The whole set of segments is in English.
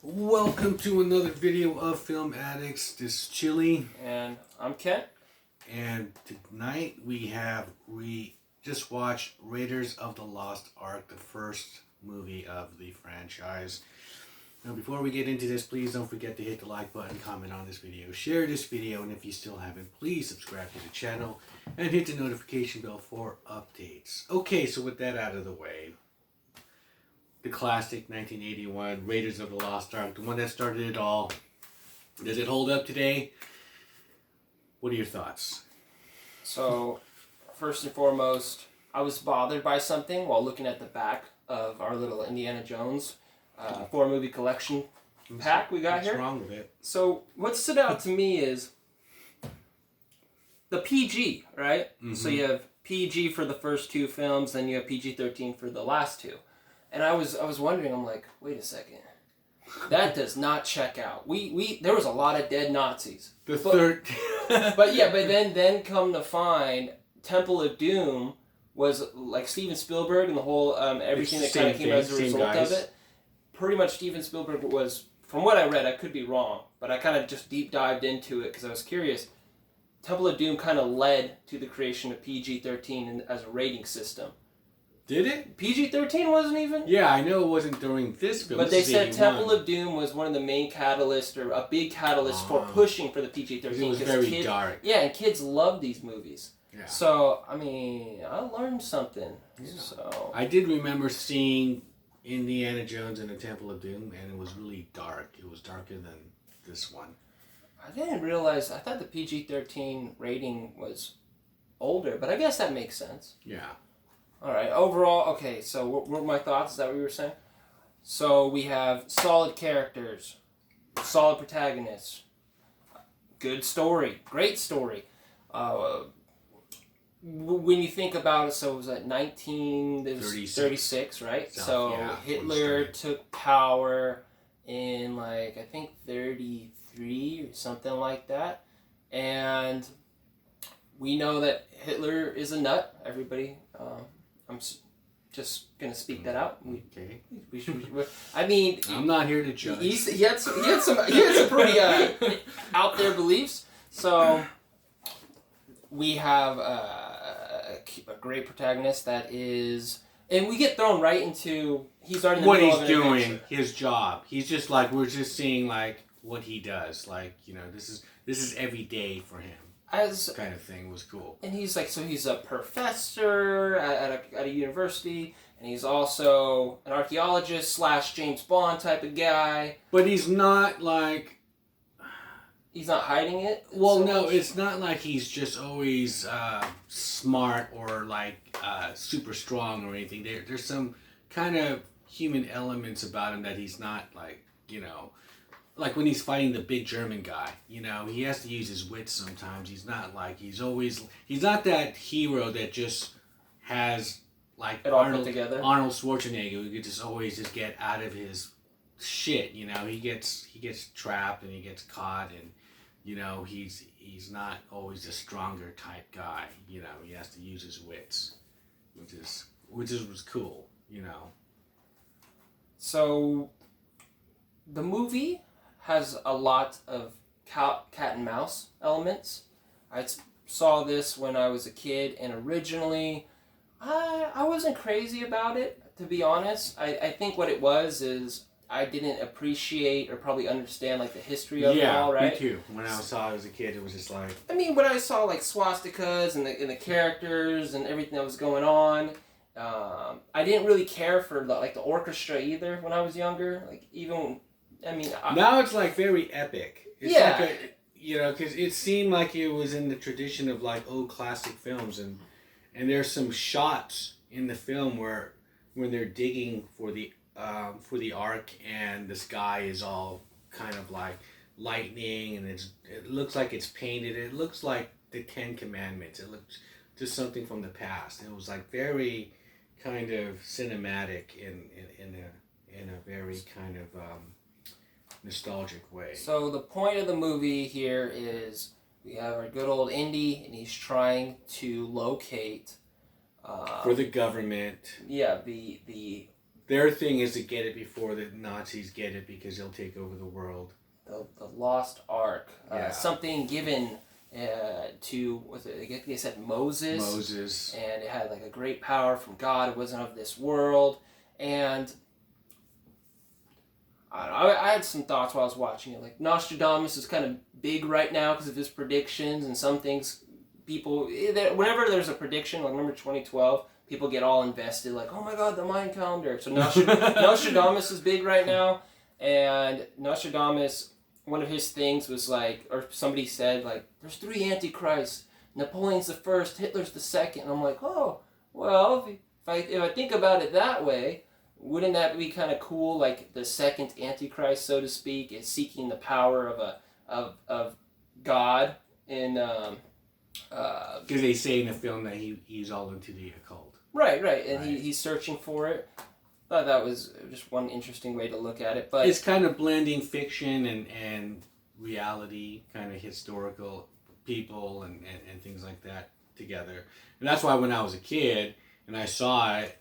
Welcome to another video of Film Addicts. This is Chili. And I'm Kent. And tonight we just watched Raiders of the Lost Ark, the first movie of the franchise. Now before we get into this, please don't forget to hit the like button, comment on this video, share this video, and if you still haven't, please subscribe to the channel and hit the notification bell for updates. Okay, so with that out of the way, the classic 1981 Raiders of the Lost Ark, the one that started it all. Does it hold up today? What are your thoughts? So, first and foremost, I was bothered by something while looking at the back of our little Indiana Jones 4-movie collection pack we got here. What's wrong with it? So, what stood out to me is the PG, right? Mm-hmm. So you have PG for the first two films, then you have PG-13 for the last two. And I was wondering, I'm like, wait a second, that does not check out. There was a lot of dead Nazis. But then come to find Temple of Doom was like Steven Spielberg and the whole everything that kind of came as a result of it. Pretty much Steven Spielberg was, from what I read, I could be wrong, but I kind of just deep dived into it because I was curious. Temple of Doom kind of led to the creation of PG-13 as a rating system. Did it? PG-13 wasn't even? Yeah, I know it wasn't during this film. But they said Temple of Doom was one of the main catalysts, or a big catalyst for pushing for the PG-13. It was very dark. Yeah, and kids love these movies. Yeah. So, I mean, I learned something. Yeah. So I did remember seeing Indiana Jones and the Temple of Doom, and it was really dark. It was darker than this one. I didn't realize, I thought the PG-13 rating was older, but I guess that makes sense. Yeah. All right. Overall, okay. So, what were my thoughts? Is that what you were saying? So we have solid characters, solid protagonists, good story, great story. When you think about it, so it was at 1936, right? So yeah, Hitler took power in I think 33 or something like that, and we know that Hitler is a nut. Everybody. I'm just gonna speak that out. Okay. I mean, I'm not here to judge. He had some pretty out there beliefs. So we have a great protagonist that is, and we get thrown right into he's already in the what middle he's of an doing, adventure. his job. He's just we're just seeing what he does. This is every day for him. As kind of thing was cool. And he's he's a professor at a university, and he's also an archaeologist / James Bond type of guy. But he's not he's not hiding it. Well, no, much. It's not like he's just always smart or super strong or anything. There's some kind of human elements about him that he's not like when he's fighting the big German guy, he has to use his wits sometimes. He's not he's not that hero that just has it all put together. Arnold Schwarzenegger who could just always just get out of his shit, he gets trapped and he gets caught, and he's not always a stronger type guy, he has to use his wits, which was cool, So the movie has a lot of cat and mouse elements. I saw this when I was a kid, and originally I wasn't crazy about it, to be honest. I think what it was is I didn't appreciate or probably understand the history of it all, right? Me too. When I saw it as a kid, it was just I mean, when I saw swastikas and the characters and everything that was going on, I didn't really care for the orchestra either when I was younger. Now it's very epic. It's because it seemed like it was in the tradition of old classic films, and there's some shots in the film where when they're digging for the ark and the sky is all kind of lightning, and it looks like it's painted. It looks like the Ten Commandments. It looks just something from the past. It was very kind of cinematic in a very kind of nostalgic way. So the point of the movie here is we have our good old Indy, and he's trying to locate for the government. Yeah, the their thing is to get it before the Nazis get it because they'll take over the world. The Lost Ark. Yeah. Something given to, was it, I think they said Moses. Moses. And it had like a great power from God. It wasn't of this world. And I had some thoughts while I was watching it. Like, Nostradamus is kind of big right now because of his predictions, and some things people, whenever there's a prediction, like remember 2012, people get all invested, like, oh my god, the Mayan calendar. So Nostradamus is big right now, and Nostradamus, one of his things was like, or somebody said, like, there's 3 antichrists. Napoleon's the first, Hitler's the second. And I'm like, oh, well, if I think about it that way, wouldn't that be kind of cool? Like the second Antichrist, so to speak, is seeking the power of God in. Because they say in the film that he's all into the occult. Right, and right. He's searching for it. I thought that was just one interesting way to look at it. But it's kind of blending fiction and reality, kind of historical people and things like that together. And that's why when I was a kid and I saw it,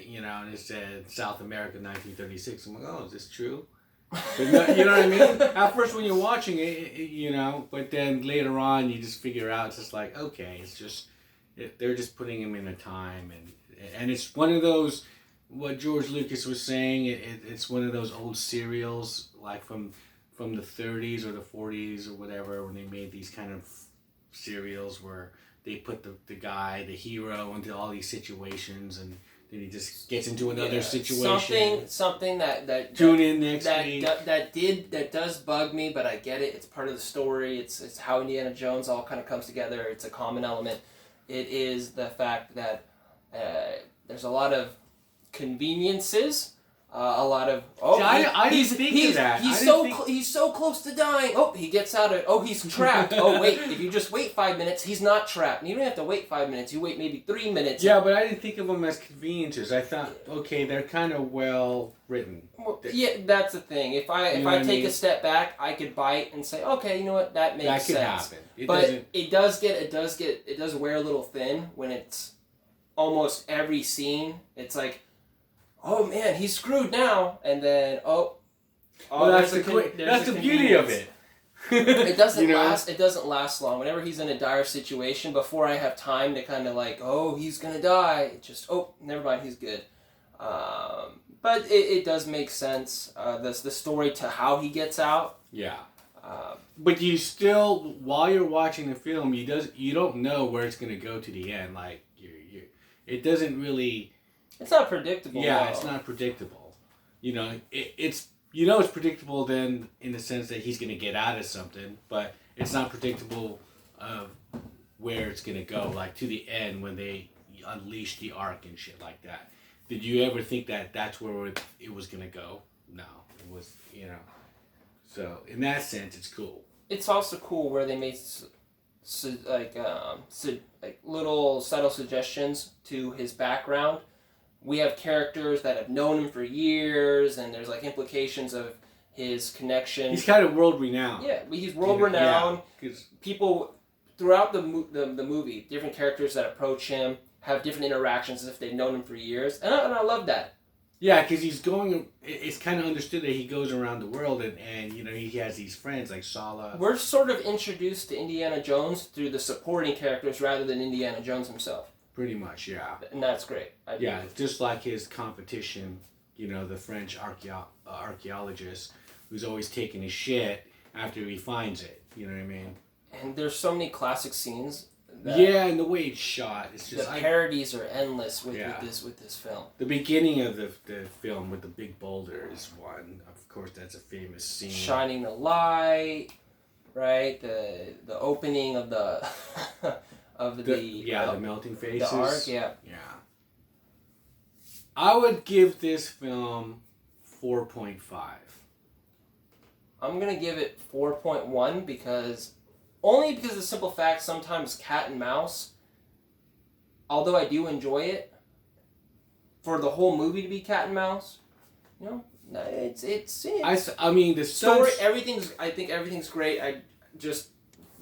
you know, and it said South America 1936. I'm like, oh, is this true? But no, you know what I mean? At first when you're watching it, you know, but then later on you just figure out it's just like, okay, it's just, they're just putting him in a time. And it's one of those, what George Lucas was saying, it's one of those old serials, like from the 30s or the 40s or whatever, when they made these kind of serials where they put the guy, the hero, into all these situations, and then he just gets into another situation. Something that tune in next week. That does bug me, but I get it. It's part of the story. It's how Indiana Jones all kind of comes together. It's a common element. It is the fact that there's a lot of conveniences. A lot of he's so close to dying. Oh, he gets out of it. Oh, he's trapped. Oh wait, if you just wait 5 minutes, he's not trapped. And you don't have to wait 5 minutes. You wait maybe 3 minutes. Yeah, but I didn't think of them as conveniences. I thought, okay, they're kind of well written. Well, yeah, that's the thing. If I take a step back, I could bite and say, okay, you know what, that makes sense. That could happen. But it does wear a little thin when it's almost every scene. It's like, oh man, he's screwed now, and then that's the beauty of it. It doesn't last. It doesn't last long. Whenever he's in a dire situation, before I have time to kind of like, oh, he's gonna die, it just never mind, he's good. But it does make sense. The story to how he gets out. Yeah. But you still, while you're watching the film, you don't know where it's gonna go to the end. Like it doesn't really. It's not predictable. Yeah, it's not predictable. You know, it's it's predictable then in the sense that he's going to get out of something, but it's not predictable of where it's going to go, like to the end when they unleash the Ark and shit like that. Did you ever think that that's where it was going to go? No, it was, So in that sense, it's cool. It's also cool where they made little subtle suggestions to his background. We have characters that have known him for years, and there's like implications of his connection. He's kind of world renowned. Yeah, he's world renowned. Yeah, people throughout the movie, different characters that approach him have different interactions as if they've known him for years, and I love that. Yeah, because he's going. It's kind of understood that he goes around the world, and he has these friends like Sala. We're sort of introduced to Indiana Jones through the supporting characters rather than Indiana Jones himself. Pretty much, yeah. And that's great. Yeah, just like his competition, the French archaeologist who's always taking his shit after he finds it. You know what I mean? And there's so many classic scenes. And the way it's shot, it's just the parodies are endless with this film. The beginning of the film with the big boulder is one. Of course, that's a famous scene. Shining the light, right? The opening of the. The melting faces. The Ark, yeah. Yeah. I would give this film 4.5. I'm gonna give it 4.1 because the simple fact sometimes cat and mouse. Although I do enjoy it, for the whole movie to be cat and mouse, it's. I mean the story. I think everything's great.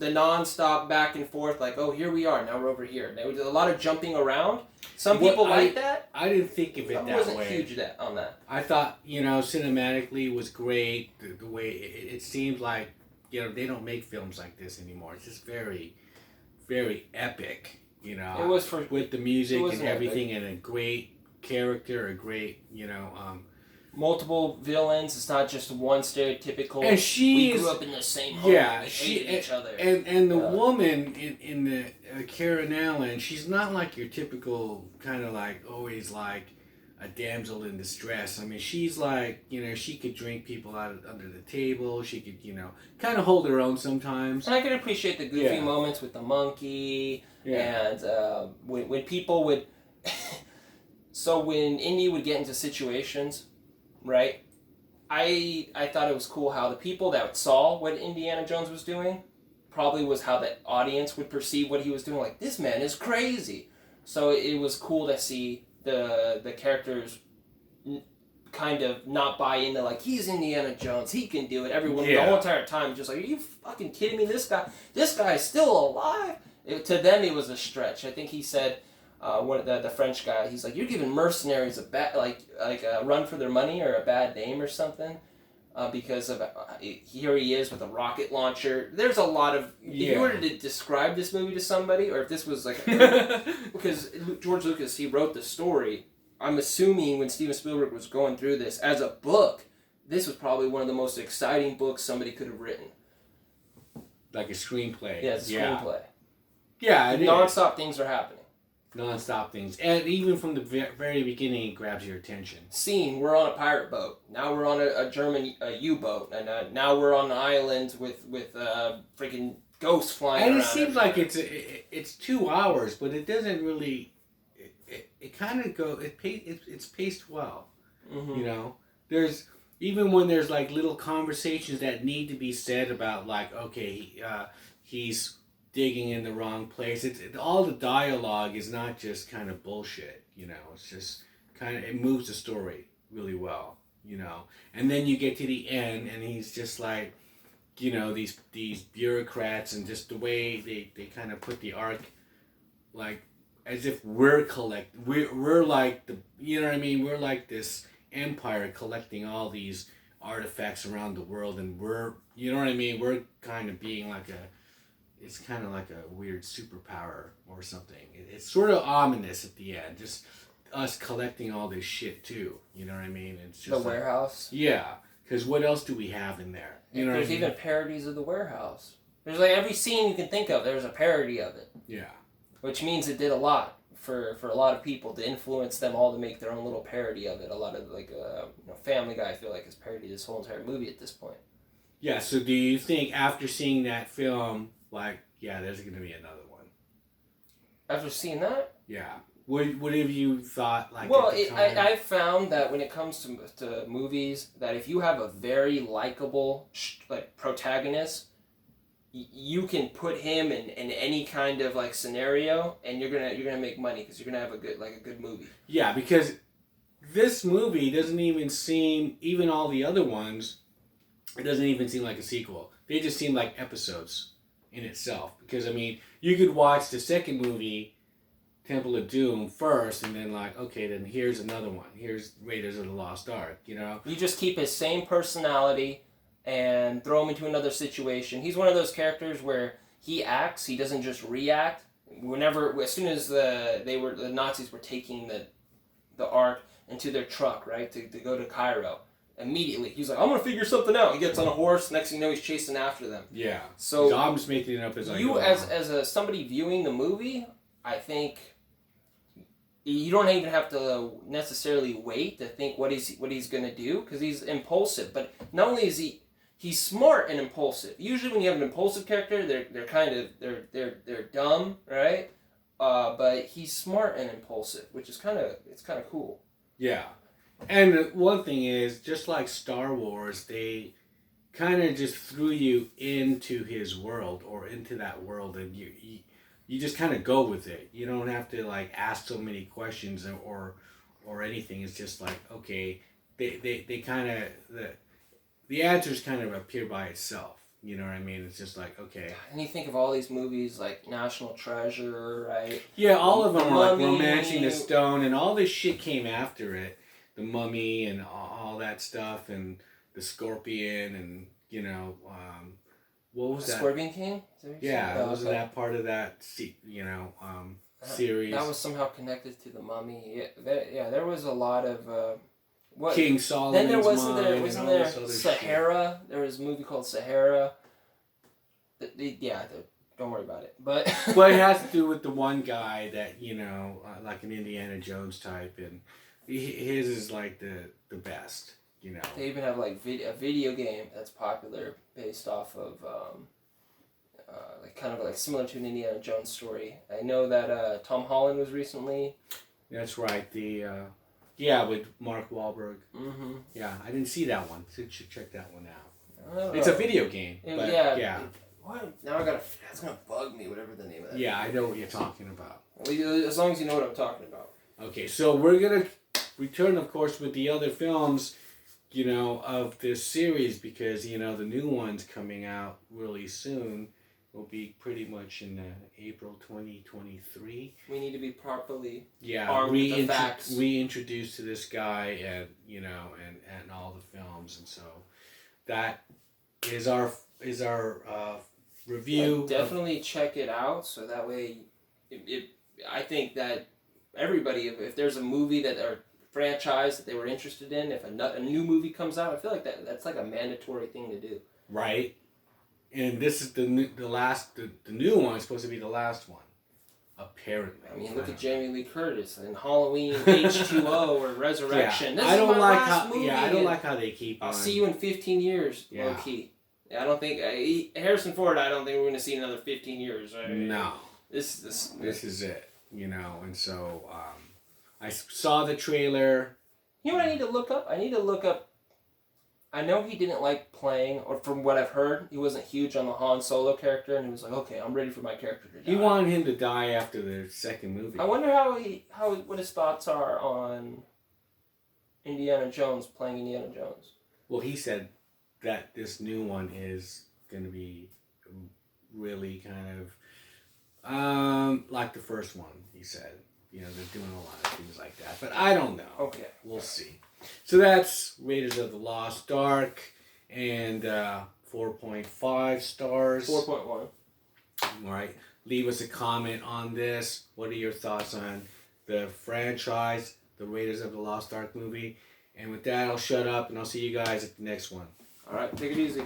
the non-stop back and forth, like, oh, here we are, now we're over here. There was a lot of jumping around. Some people like that. I didn't think of it that way. I wasn't huge on that. I thought, cinematically was great. The way it seemed like, they don't make films like this anymore. It's just very, very epic, It was with the music and everything, epic. And a great character, a great, multiple villains. It's not just one stereotypical. And we grew up in the same home. Yeah, she hated each other. And the woman in the Karen Allen, she's not like your typical kind of like always like a damsel in distress. I mean, she's like, she could drink people out under the table. She could, kind of hold her own sometimes. And I can appreciate the goofy moments with the monkey. Yeah. And when people would, so when Indy would get into situations. Right? I thought it was cool how the people that saw what Indiana Jones was doing probably was how the audience would perceive what he was doing. Like, this man is crazy. So it was cool to see the characters kind of not buy into, like, he's Indiana Jones, he can do it. Everyone the whole entire time just like, are you fucking kidding me? This guy is still alive? To them, it was a stretch. I think he said... the French guy, he's like, you're giving mercenaries a bad a run for their money or a bad name or something, because of here he is with a rocket launcher. There's a lot of if you were to describe this movie to somebody, or if this was like because George Lucas, he wrote the story. I'm assuming when Steven Spielberg was going through this as a book, this was probably one of the most exciting books somebody could have written. Like a screenplay. Yeah, it's a screenplay. Yeah, non-stop things are happening. Non-stop things, and even from the very beginning, it grabs your attention. Scene: we're on a pirate boat. Now we're on a German U-boat, and now we're on an island with freaking ghosts flying. And around it seems like it's 2 hours, but it doesn't really. It kind of go. It's paced well. Mm-hmm. There's even when there's like little conversations that need to be said about like, okay, he's digging in the wrong place. All the dialogue is not just kind of bullshit, It's just kind of, it moves the story really well, And then you get to the end, and he's just like, these bureaucrats, and just the way they kind of put the arc, like, as if we're like the, what I mean? We're like this empire collecting all these artifacts around the world, and we're, what I mean? We're kind of being like it's kind of like a weird superpower or something. It's sort of ominous at the end, just us collecting all this shit too. You know what I mean? It's just the warehouse. Yeah, because what else do we have in there? There's even parodies of the warehouse. There's like every scene you can think of. There's a parody of it. Yeah. Which means it did a lot for a lot of people to influence them all to make their own little parody of it. A lot of Family Guy, I feel like, has parodied this whole entire movie at this point. Yeah. So do you think after seeing that film? Like, there's going to be another one. After seeing that? Yeah. What have you thought, like, well, at the time? I found that when it comes to movies, that if you have a very likable protagonist, you can put him in any kind of, like, scenario, and you're gonna make money, because you're going to have a good movie. Yeah, because this movie doesn't even seem, even all the other ones, it doesn't even seem like a sequel. They just seem like episodes in itself, because I mean, you could watch the second movie, Temple of Doom, first, and then like, okay, then here's another one. Here's Raiders of the Lost Ark. You just keep his same personality and throw him into another situation. He's one of those characters where he acts. He doesn't just react. As soon as the Nazis were taking the Ark into their truck, right, to go to Cairo. Immediately, he's like, I'm going to figure something out. He gets on a horse. Next thing you know, he's chasing after them. Yeah. So I'm just making it up as I go. As somebody viewing the movie, I think you don't even have to necessarily wait to think what he's going to do, because he's impulsive. But not only is he's smart and impulsive. Usually, when you have an impulsive character, they're kind of they're dumb, right? But he's smart and impulsive, which is kind of cool. Yeah. And one thing is, just like Star Wars, they kind of just threw you into his world, or into that world, and you just kind of go with it. You don't have to like ask so many questions or anything. It's just like, okay, they kind of the answers kind of appear by itself. You know what I mean? It's just like, okay. And you think of all these movies like National Treasure, right? Yeah, all of them are like Mummy. Romancing the Stone, and all this shit came after it. The Mummy and all that stuff, and the Scorpion, and what was that? Scorpion King? Yeah, was okay. that part of that? Series. That was somehow connected to the Mummy. There was a lot of. What? King Solomon's Then wasn't there shit. Sahara? There was a movie called Sahara. Don't worry about it. But well, it has to do with the one guy that like an Indiana Jones type, and his is like the best. They even have like a video game that's popular based off of like kind of like similar to an Indiana Jones story. I know that Tom Holland was recently. That's right. With Mark Wahlberg. Mm-hmm. Yeah, I didn't see that one. So you should check that one out. It's It's a video game. What? Now that's gonna bug me. Whatever the name of that. Yeah, I know what you're talking about. As long as you know what I'm talking about. Okay, so we're gonna return, of course, with the other films, of this series because the new one's coming out really soon. Will be pretty much in April 2023. We need to be properly armed with the facts. Reintroduced to this guy and and all the films, and so that is our review. Definitely check it out, so that way, I think that everybody, if there's a movie or franchise that they were interested in, if a new movie comes out, I feel like that's like a mandatory thing to do. Right. And this is the new one is supposed to be the last one, apparently. I mean, look at Jamie Lee Curtis in Halloween H2O or Resurrection. Yeah, I don't like how they keep. I'll see you in 15 years, low key. Yeah, I don't think Harrison Ford. I don't think we're going to see another 15 years. Right? No, this is it. And so I saw the trailer. You know what I need to look up? I know he didn't like playing, or from what I've heard, he wasn't huge on the Han Solo character, and he was like, okay, I'm ready for my character to die. He wanted him to die after the second movie. I wonder what his thoughts are on Indiana Jones playing Indiana Jones. Well, he said that this new one is going to be really kind of like the first one, he said. They're doing a lot of things like that, but I don't know. Okay. We'll see. So that's Raiders of the Lost Ark, and 4.5 stars. 4.1. All right. Leave us a comment on this. What are your thoughts on the franchise, the Raiders of the Lost Ark movie? And with that, I'll shut up, and I'll see you guys at the next one. All right. Take it easy.